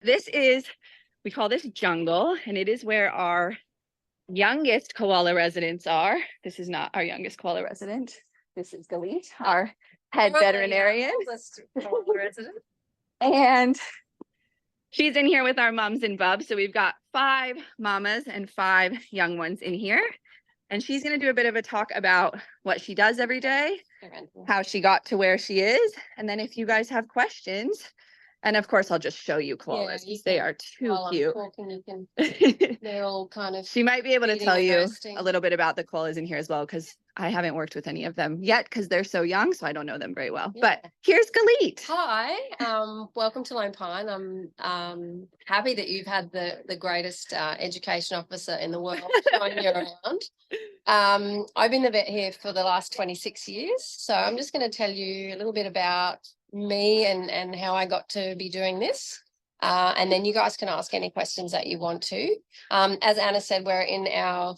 We call this jungle, and it is where our youngest koala residents are. This is not our youngest koala resident. This is Galit, our head veterinarian. And she's in here with our mums and bubs. So we've got 5 mamas and 5 young ones in here. And she's going to do a bit of a talk about what she does every day, how she got to where she is. And then if you guys have questions, and of course, I'll just show you koalas. Yeah, they are too cute. They're all kind of. She might be able to tell you a little bit about the koalas in here as well, because I haven't worked with any of them yet because they're so young, so I don't know them very well. Yeah. But here's Galit. Hi, welcome to Lone Pine. I'm happy that you've had the greatest education officer in the world showing you around. I've been the vet here for the last 26 years, so I'm just going to tell you a little bit about me and how I got to be doing this. And then you guys can ask any questions that you want to. As Anna said, we're in our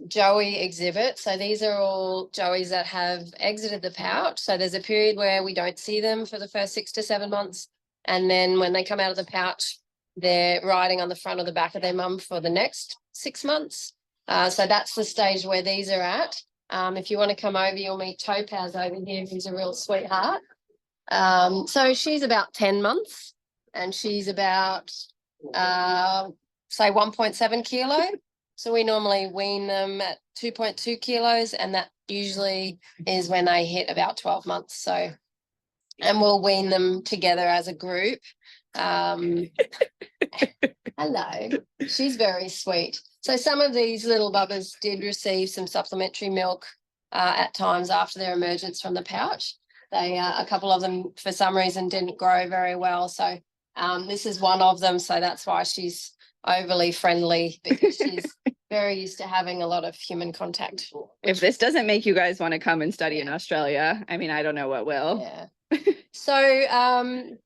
Joey exhibit. So these are all Joeys that have exited the pouch. So there's a period where we don't see them for the first 6 to 7 months. And then when they come out of the pouch, they're riding on the front or the back of their mum for the next 6 months. So that's the stage where these are at. If you want to come over, you'll meet Topaz over here, who's a real sweetheart. So she's about 10 months and she's about, say 1.7 kilo. So we normally wean them at 2.2 kilos, and that usually is when they hit about 12 months. So, and we'll wean them together as a group. Hello. She's very sweet. So some of these little bubbers did receive some supplementary milk at times after their emergence from the pouch. A couple of them, for some reason, didn't grow very well. So this is one of them. So that's why she's overly friendly, because she's very used to having a lot of human contact. If this doesn't make you guys want to come and study in Australia, I mean, I don't know what will. Yeah. So I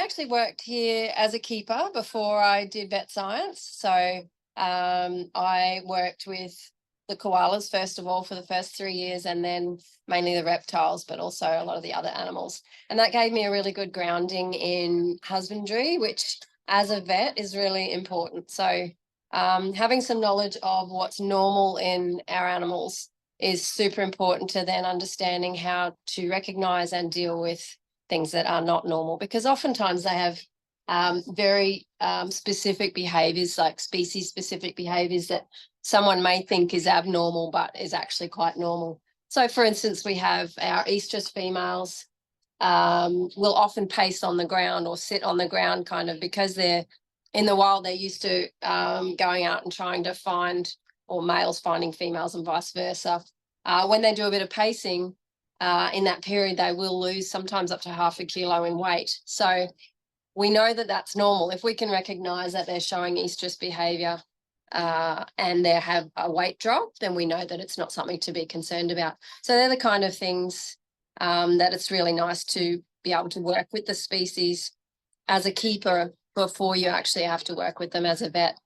actually worked here as a keeper before I did vet science. So I worked with the koalas, first of all, for the first 3 years, and then mainly the reptiles, but also a lot of the other animals. And that gave me a really good grounding in husbandry, which as a vet is really important. So having some knowledge of what's normal in our animals is super important to then understanding how to recognize and deal with things that are not normal, because oftentimes they have very specific behaviors, like species specific behaviors that someone may think is abnormal but is actually quite normal. So for instance, we have our estrus females will often pace on the ground or sit on the ground, kind of because they're in the wild, they're used to going out and trying to find, or males finding females and vice versa. When they do a bit of pacing in that period, they will lose sometimes up to 0.5 kilo in weight. So we know that that's normal. If we can recognize that they're showing estrus behavior and they have a weight drop, then we know that it's not something to be concerned about. So they're the kind of things that it's really nice to be able to work with the species as a keeper before you actually have to work with them as a vet.